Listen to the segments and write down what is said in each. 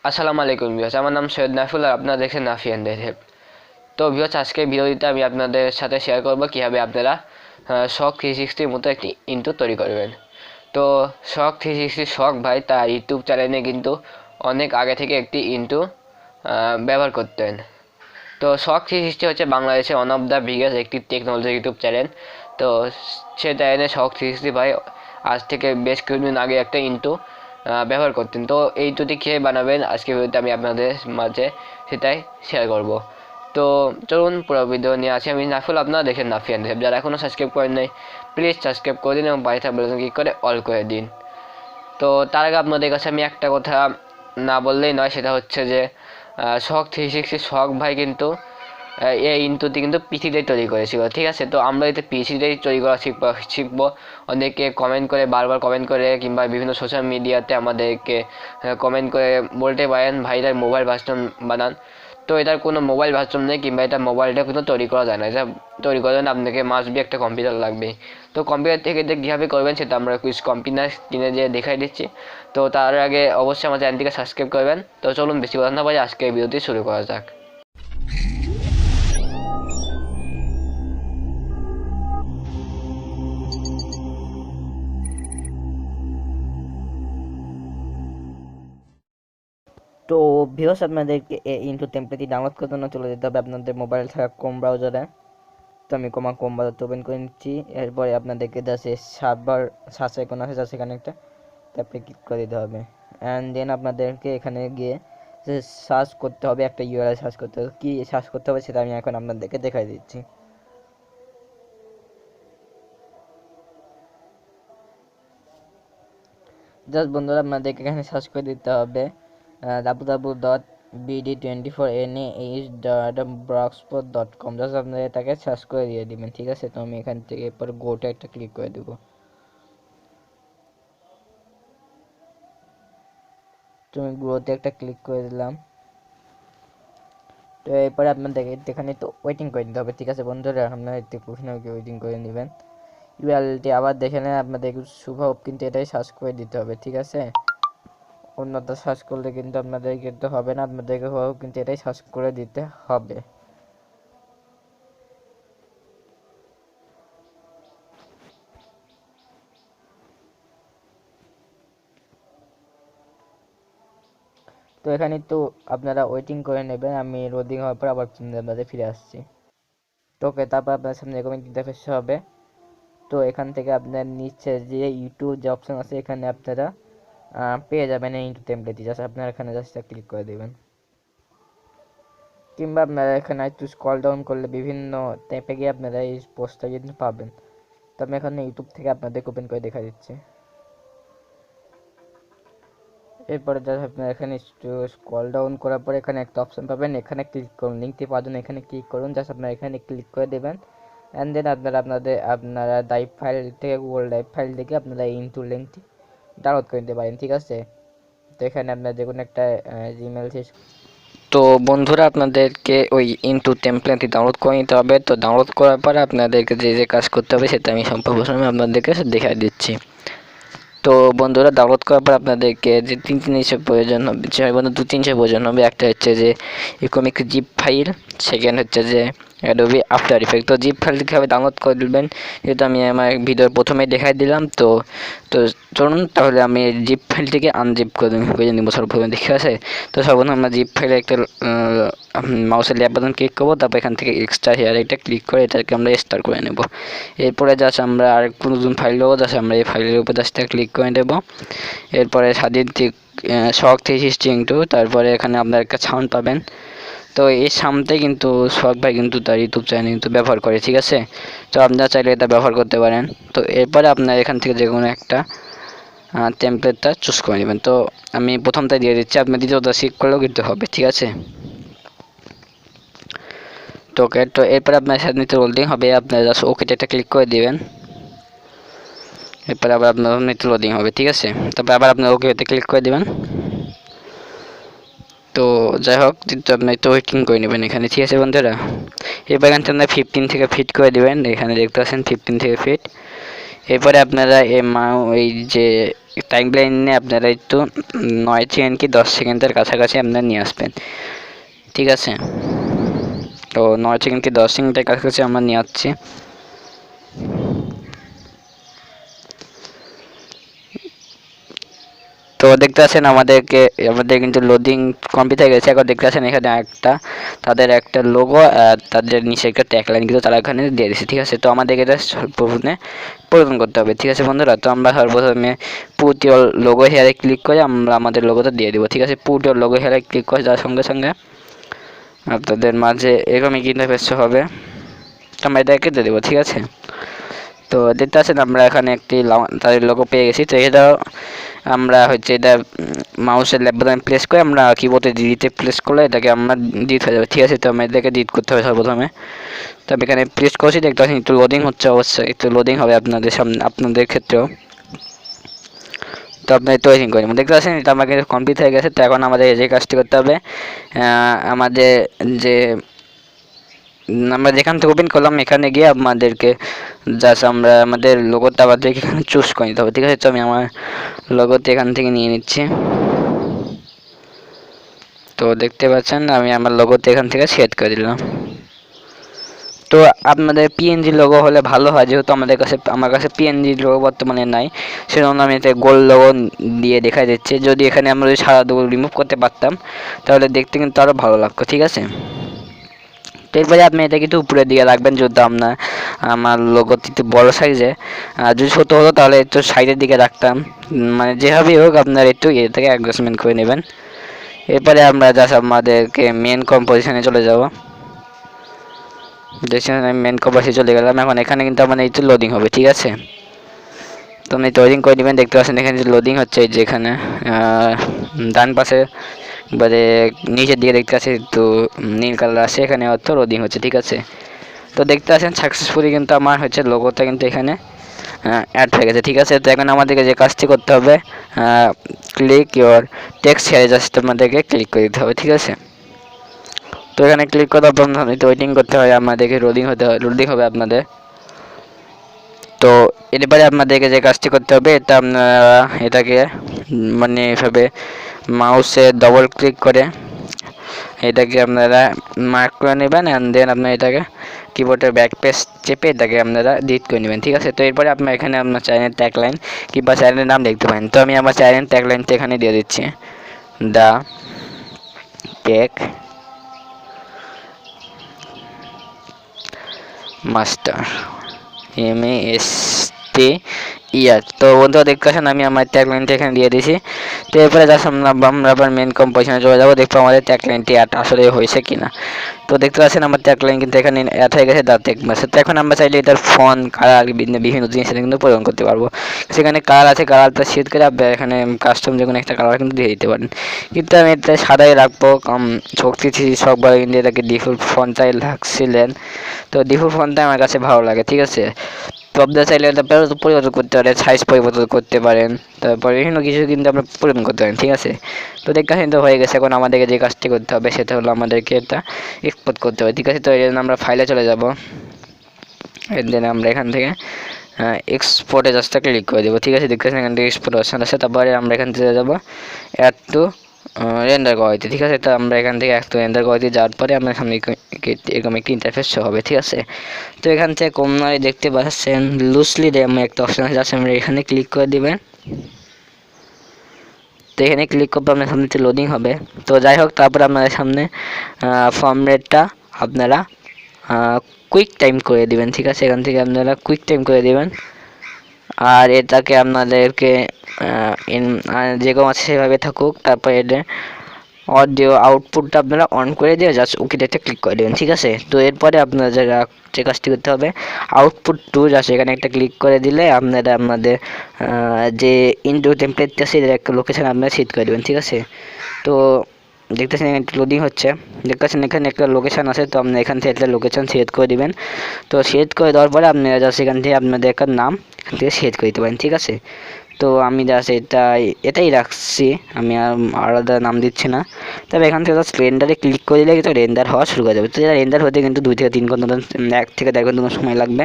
আসসালামু আলাইকুম ভিউয়ার্স, আমার নাম সৈয়দ নাফিল আর আপনারা দেখছেন নাফি এন্ড হেল্প। তো ভিউয়ার্স, আজকে ভিডিওতে আমি আপনাদের সাথে শেয়ার করব কিভাবে আপনারা শক 360 মতো একটি ইন্ট্রো তৈরি করবেন। তো শক 360 শক ভাই তার ইউটিউব চ্যানেলে কিন্তু অনেক আগে থেকে একটি ইন্ট্রো ব্যবহার করতেন। তো শক 360 হচ্ছে বাংলাদেশে ওয়ান অফ দ্য বিগেস্ট একটি টেকনোলজি ইউটিউব চ্যানেল। তো সে চ্যানেলে শক 360 ভাই আজ থেকে বেশ কিছুদিন আগে একটা ইন্ট্রো ব্যবহার করতেন। তো এই দুটি কীভাবে বানাবেন আজকে ভিডিওতে আমি আপনাদের মাঝে সেটাই শেয়ার করব। তো চলুন পুরো ভিডিও নিয়ে আসি। আমি নাফিল, আপনারা দেখেন নাফি এন্ড হেল্প। যারা এখনও সাবস্ক্রাইব করেন নাই প্লিজ সাবস্ক্রাইব করে দিন এবং পাশে থাকা বেল আইকন ক্লিক করে অল করে দিন। তো তার আগে আপনাদের কাছে আমি একটা কথা না বললেই নয়, সেটা হচ্ছে যে শক 360 শক ভাই কিন্তু এই ইন্ট্রোটি কিন্তু পিসিতেই তৈরি করেছিল, ঠিক আছে। তো আমরা এতে পিসিতেই তৈরি করা শিখবো। অনেকে কমেন্ট করে, বারবার কমেন্ট করে কিংবা বিভিন্ন সোশ্যাল মিডিয়াতে আমাদেরকে কমেন্ট করে বলতে পারেন ভাইরা মোবাইল ভার্সন বানান। তো এটার কোনো মোবাইল ভার্সন নেই কিংবা এটা মোবাইলটা কিন্তু তৈরি করা যায় না। এটা তৈরি করার জন্য আপনাকে মাস্ট বি একটা কম্পিউটার লাগবে। তো কম্পিউটার থেকে এটা কীভাবে করবেন সেটা আমরা কিছু কম্পিউটার কিনে যেয়ে দেখাই দিচ্ছি। তো তার আগে অবশ্যই আমার চ্যানেলটিকে সাবস্ক্রাইব করবেন। তো চলুন বেশি কথা না বলে আজকে ভিডিওটি শুরু করা যাক। তো ভিউয়ার্স, আপনাদেরকে এই ইন্ট্রো টেমপ্লেটটি ডাউনলোড করার জন্য চলে যেতে হবে আপনাদের মোবাইল থাকা ক্রোম ব্রাউজারে। তো আমি ক্রোম ব্রাউজারটা ওপেন করে নিচ্ছি। এরপরে আপনাদেরকে জাস্ট সার্চ আইকন আছে, জাস্ট এখানে একটা ট্যাপে ক্লিক করে দিতে হবে। অ্যান্ড দেন আপনাদেরকে এখানে গিয়ে সার্চ করতে হবে, একটা ইউআরএল সার্চ করতে হবে। কী সার্চ করতে হবে সেটা আমি এখন আপনাদেরকে দেখাই দিচ্ছি। জাস্ট বন্ধুরা, আপনাদেরকে এখানে সার্চ করে দিতে হবে www.bd24nah.blogspot.com। জাস্ট আপনারা এটাকে সার্চ করে দিয়ে দিবেন, ঠিক আছে। তো আমি এখান থেকে এরপর গোটা একটা ক্লিক করে দেবো। তো আমি গ্রোতে একটা ক্লিক করে দিলাম। তো এরপরে আপনাদেরকে এখানে তো ওয়েটিং করে নিতে হবে, ঠিক আছে বন্ধুরা। আপনারা একটু ওয়েটিং করে নেবেন। ইউআরএলটি আবার দেখে নেন, আপনাদের শুভ কিন্তু এটাই সার্চ করে দিতে হবে, ঠিক আছে। অন্যটা সার্চ করলে কিন্তু আপনাদের কিন্তু হবে না, আপনাদেরকে কিন্তু এটাই সার্চ করে দিতে হবে। তো এখানে তো আপনারা ওয়েটিং করে নেবেন, আমি লোডিং হওয়ার পর আবার আপনাদের ফিরে আসছি। তো ওকে, তারপর আপনার সামনে এরকম ইন্টারফেস হবে। তো এখান থেকে আপনার নিচে যে ইউটিউব যে অপশন আছে এখানে আপনারা পেয়ে যাবেন এই ইন্টু টেমপ্লেটটি। জাস্ট আপনারা এখানে জাস্ট ক্লিক করে দেবেন, কিংবা আপনারা এখানে একটু স্ক্রল ডাউন করলে বিভিন্ন ট্যাপে গিয়ে আপনারা এই পোস্টটা কিন্তু পাবেন। তো আমি এখানে ইউটিউব থেকে আপনাদেরকে ওপেন করে দেখা দিচ্ছি। এরপরে জাস্ট আপনারা এখানে স্ক্রল ডাউন করার পরে এখানে একটা অপশন পাবেন, এখানে ক্লিক করুন, লিঙ্কটি পাওয়ার জন্য এখানে ক্লিক করুন। জাস্ট আপনারা এখানে ক্লিক করে দেবেন। অ্যান্ড দেন আপনারা ড্রাইভ ফাইল থেকে, গুগল ড্রাইভ ফাইল থেকে আপনারা এই ইনটু লিঙ্কটি ডাউনলোড করে নিতে পারেন, ঠিক আছে। তো এখানে আপনার যে কোনো একটা জিমেল শেষ। তো বন্ধুরা, আপনাদেরকে ওই ইনটু টেমপ্লেটটি ডাউনলোড করে নিতে হবে। তো ডাউনলোড করার পরে আপনাদেরকে যে কাজ করতে হবে সেটা আমি সম্পূর্ণ আপনাদেরকে দেখাই দিচ্ছি। তো বন্ধুরা, ডাউনলোড করার পর আপনাদেরকে যে তিন জিনিসের প্রয়োজন হবে, দু তিন প্রয়োজন হবে। একটা হচ্ছে যে ইকোমিক জিপ ফাইল, সেকেন্ড হচ্ছে যে অ্যাডোবি আফটার ইফেক্ট। তো জিপ ফাইল কীভাবে ডাউনলোড করে দিবেন যেহেতু আমি আমার ভিডিওর প্রথমে দেখাই দিলাম। তো তো চলুন তাহলে আমি জিপ ফাইলটিকে আনজিপ করে নিব সর্বপ্রথমে, ঠিক আছে। তো সর্বপ্রথম আমরা জিপ ফাইলে একটা মাউসের লেফট বাটন ক্লিক করবো, তারপর এখান থেকে এক্সট্রা হেয়ার এটা ক্লিক করে এটাকে আমরা স্টার করে নেব। এরপরে জাস্ট আমরা আরেকটু নতুন ফাইল দেবো, জাস্ট আমরা এই ফাইলের উপর জাস্ট ক্লিক করে দেবো। এরপরে স্বাধীন শক 360 ইন্টু, তারপরে এখানে আপনার একটা সাউন্ড পাবেন। তো এই সাউন্ডে কিন্তু শক ভাই কিন্তু তার ইউটিউব চ্যানেল কিন্তু ব্যবহার করে, ঠিক আছে। তো আপনারা চাইলে এটা ব্যবহার করতে পারেন। তো এরপরে আপনার এখান থেকে যে কোনো একটা টেমপ্লেটটা চুজ করে নেবেন। তো আমি প্রথমটা দিয়ে দিচ্ছি, আপনি দ্বিতীয়টা সিক করলেও কিন্তু হবে, ঠিক আছে। তো ওকে, তো এরপরে আপনার সাথে নিতে লোডিং হবে, আপনার জাস্ট ওকেতে একটা ক্লিক করে দিবেন। এরপরে আবার আপনার নিতে লোডিং হবে, ঠিক আছে। তারপর আবার আপনার ওকেতে ক্লিক করে দিবেন। তো যাই হোক, কিন্তু আপনি একটু ওয়েটিং করে নেবেন এখানে, ঠিক আছে বন্ধুরা। এবার এখান থেকে 15 থেকে ফিট করে দিবেন, এখানে দেখতে পাচ্ছেন 15 থেকে ফিট। এরপরে আপনারা এই যে টাইম লাইনে আপনারা একটু 9 সেকেন্ড কি 10 সেকেন্ডের কাছাকাছি আপনারা নিয়ে আসবেন, ঠিক আছে। তো 9 সেকেন্ড কি 10 সেকেন্ডের কাছাকাছি আমরা নিয়ে আসছি। তো দেখতে পাচ্ছেন আমাদের কিন্তু লোডিং কমপ্লিট হয়ে গেছে। এখন দেখতে পাচ্ছেন এখানে তাদের একটা লোগো আর তাদের নিচে একটা ট্যাগলাইন কিন্তু তারা এখানে দিয়ে দিয়েছে, ঠিক আছে। তো আমাদেরকে এটা সর্বপ্রথমে পূরণ করতে হবে, ঠিক আছে বন্ধুরা। তো আমরা সর্বপ্রথমে পুট ইওর লোগো হেয়ারে ক্লিক করে আমরা আমাদের লোগোটা দিয়ে দেবো, ঠিক আছে। পুট ইওর লোগো হেয়ারে ক্লিক করে যাওয়ার সঙ্গে সঙ্গে আপনাদের মাঝে এরকমই ইন্টারফেস হবে, আমরা এটা কেটে দেবো, ঠিক আছে। তো দেখতে পাচ্ছেন আমরা এখানে তাদের লোগো পেয়ে গেছি। তো এটা আমরা এটা মাউসের লেফট বাটন প্রেস করে আমরা কিবোর্ডে ডিলিটে প্রেস করলে এটাকে আমরা ডিলিট হয়ে যাবে, ঠিক আছে। তো আমরা এটাকে ডিলিট করতে হবে সর্বপ্রথমে। তো আমি এখানে প্রেস করছি, দেখতে পাচ্ছেন একটু লোডিং হচ্ছে, অবশ্যই একটু লোডিং হবে আপনাদের সামনে, আপনাদের ক্ষেত্রেও। তো আপনি একটু ওয়েটিং করেন। দেখতে পাচ্ছেন এটা আমাকে কমপ্লিট হয়ে গেছে। তো এখন আমাদের যে কাজটি করতে হবে, আমাদের যে আমরা যেখান থেকে ওপেন করলাম এখানে গিয়ে আমাদেরকে জাস্ট আমরা আমাদের লোগোটা আমাদেরকে এখানে চুজ করে নিতে হবে, ঠিক আছে। তো আমি আমার লোগোটা এখান থেকে নিয়ে নিচ্ছি। তো দেখতে পাচ্ছেন আমি আমার লোগোটা এখান থেকে সেট করে দিলাম। তো আপনাদের পিএনজি লোগো হলে ভালো হয়, যেহেতু আমার কাছে পিএনজি লোগো বর্তমানে নাই, সেজন্য আমি এতে গোল লোগো দিয়ে দেখাই দিচ্ছি। যদি এখানে আমরা যদি সাদা লোগো রিমুভ করতে পারতাম তাহলে দেখতে কিন্তু আরও ভালো লাগতো, ঠিক আছে। তো এরপরে আপনি এটা কিন্তু উপরের দিকে রাখবেন, যদি আমার লোগোটি একটু বড়ো সাইজে, যদি ছোটো হতো তাহলে একটু সাইডের দিকে রাখতাম, মানে যেভাবেই হোক আপনার একটু থেকে অ্যাডজাস্টমেন্ট করে নেবেন। এরপরে আমরা জাস্ট আমাদেরকে মেন কম্পোজিশনে চলে যাব। দেখছেন আমি মেন কম্পোজিশনে চলে গেলাম। এখন এখানে কিন্তু আমার একটু লোডিং হবে, ঠিক আছে। তো আপনি লোডিং করে নেবেন। দেখতে পাচ্ছেন এখানে যে লোডিং হচ্ছে, এই যে এখানে ডান পাশে এবারে নিচের দিকে দেখতে পাচ্ছি একটু নীল কালার আছে, এখানে অর্থ লোডিং হচ্ছে, ঠিক আছে। তো দেখতে পাচ্ছেন সাকসেসফুলি কিন্তু আমার লোগোটা কিন্তু এখানে অ্যাড হয়ে গেছে, ঠিক আছে। তো এখন আমাদেরকে যে কাজটি করতে হবে, ক্লিক ইওর টেক্সট হেয়ারে জাস্ট আমাদেরকে ক্লিক করে দিতে হবে, ঠিক আছে। তো এখানে ক্লিক করার পর ওয়েটিং করতে হয়, আমাদেরকে লোডিং হবে আপনাদের। তো এরপরে আপনাদেরকে যে কাজটি করতে হবে, এটা আপনারা এটাকে মানে এভাবে মাউসে ডবল ক্লিক করে এটাকে আপনারা মার্ক করে নেবেন, অ্যান্ড দেন আপনার এটাকে কিবোর্ডের ব্যাক পেজ চেপে এটাকে আপনারা ডিলিট করে নেবেন, ঠিক আছে। তো এরপরে আপনার এখানে আপনার চ্যানেলের ট্যাগলাইন কিংবা চ্যানেলের নাম দেখতে পারেন। তো আমি আমার চ্যানেলের ট্যাগলাইনটা এখানে দিয়ে দিচ্ছি, দ্য টেক মাস্টার, MAST ইয়ার। তো বন্ধুরা দেখতে পাচ্ছেন আমি আমার ট্যাগলাইনটা এখানে দিয়ে দিয়েছি। তো এরপরে জাস্ট আমরা আবার মেন কম্পোজিশনে চলে যাবো, দেখবো আমাদের ট্যাগলাইনটি অ্যাড আসলে হয়েছে কিনা। তো দেখতে পাচ্ছেন আমার ট্যাগলাইন কিন্তু এখানে অ্যাড হয়ে গেছে, দ্য টেক মাস্টার। তো এখন আমরা চাইলে এটার ফন্ট কালার বিভিন্ন জিনিস কিন্তু পরিবর্তন করতে পারবো। সেখানে কালার আছে, কালারটা সেট করে আপনার এখানে কাস্টম যে কোনো একটা কালার কিন্তু দিয়ে দিতে পারেন। কিন্তু আমি এটা সাদাই রাখবো, শক্তি সববার কিন্তু এটাকে ডিফল্ট ফন্টটাই রাখছিলেন। তো ডিফল্ট ফন্টটা আমার কাছে ভালো লাগে, ঠিক আছে। তো আপনারা চাইলে এটা পরিবর্তন করতে পারেন, সাইজ পরিবর্তন করতে পারেন, তারপরে বিভিন্ন কিছু কিন্তু আমরা পরিবর্তন করতে পারেন, ঠিক আছে। তো দেখা কিন্তু হয়ে গেছে। এখন আমাদেরকে যে কাজটি করতে হবে সেটা হলো আমাদেরকে এটা এক্সপোর্ট করতে হবে, ঠিক আছে। তো এই জন্য আমরা ফাইলে চলে যাব, দেন আমরা এখান থেকে এক্সপোর্টে জাস্ট ক্লিক করে দেবো, ঠিক আছে। দেখতেছেন এখান থেকে এক্সপোর্ট অপশন আছে, তারপরে আমরা এখান থেকে যাবো অ্যাড টু রেন্ডার কোয়ালিটি, ঠিক আছে। তো আমরা এখান থেকে একটু রেন্ডার কোয়ালিটি যাওয়ার পরে আমরা সামনে এরকম একটি ইন্টারফেস শো হবে, ঠিক আছে। তো এখান থেকে কর্নারে দেখতে পাচ্ছেন লুজলি র্যাম একটা অপশন আছে, জাস্ট আমরা এখানে ক্লিক করে দিবেন। তো এখানে ক্লিক করবে আপনার সামনে লোডিং হবে। তো যাই হোক, তারপরে আপনাদের সামনে ফর্ম রেটটা আপনারা কুইক টাইম করে দিবেন, ঠিক আছে। এখান থেকে আপনারা কুইক টাইম করে দিবেন, আর এটাকে আপনাদেরকে যেরকম আছে সেভাবে থাকুক। তারপরে এটা অডিও আউটপুটটা আপনারা অন করে দিয়ে জাস্ট ওকেতে ক্লিক করে দেবেন, ঠিক আছে। তো এরপরে আপনারা যে কাজটি করতে হবে, আউটপুট টু জাস্ট এখানে একটা ক্লিক করে দিলে আপনারা আপনাদের যে ইনডোর টেমপ্লেটটা আছে এর একটা লোকেশন আপনারা সেট করে দেবেন, ঠিক আছে। তো দেখতেছেন এখানে লোডিং হচ্ছে, দেখতেছেন এখানে একটা লোকেশন আছে। তো আপনি এখান থেকে একটা লোকেশন সেট করে দিবেন। তো সেট করে দেওয়ার পরে আপনারা জাস্ট এখান থেকে আপনাদের একটা নাম এখান থেকে সেট করে দিতে পারেন, ঠিক আছে। তো আমি জাস্ট এটাই রাখছি, আমি আর আলাদা নাম দিচ্ছি না। তবে এখান থেকে জাস্ট রেন্ডারে ক্লিক করে দিলে কিন্তু রেন্ডার হওয়া শুরু হয়ে যাবে। তো এটা রেন্ডার হতে কিন্তু 2 থেকে 3 ঘন্টা, 1 থেকে 1.5 ঘন্টা সময় লাগবে।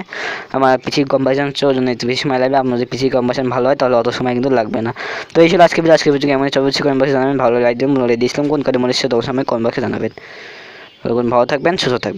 আমার পিসি কম্পারিজন জন্য একটু বেশি সময় লাগবে। আপনার যদি পিসি কম্পারিজন ভালো হয় তাহলে অত সময় কিন্তু লাগবে না। তো এই ছিল আজকে ভিডিও কেমন হয়েছে অবশ্যই কমেন্ট বক্সে জানাবেন। ভালো লাইক দিন, বলে দিয়েছিলাম কোন কাজে মনে হচ্ছে তখন সময় কমেন্ট বক্সে জানাবেন। ভালো থাকবেন, সুস্থ থাকবেন।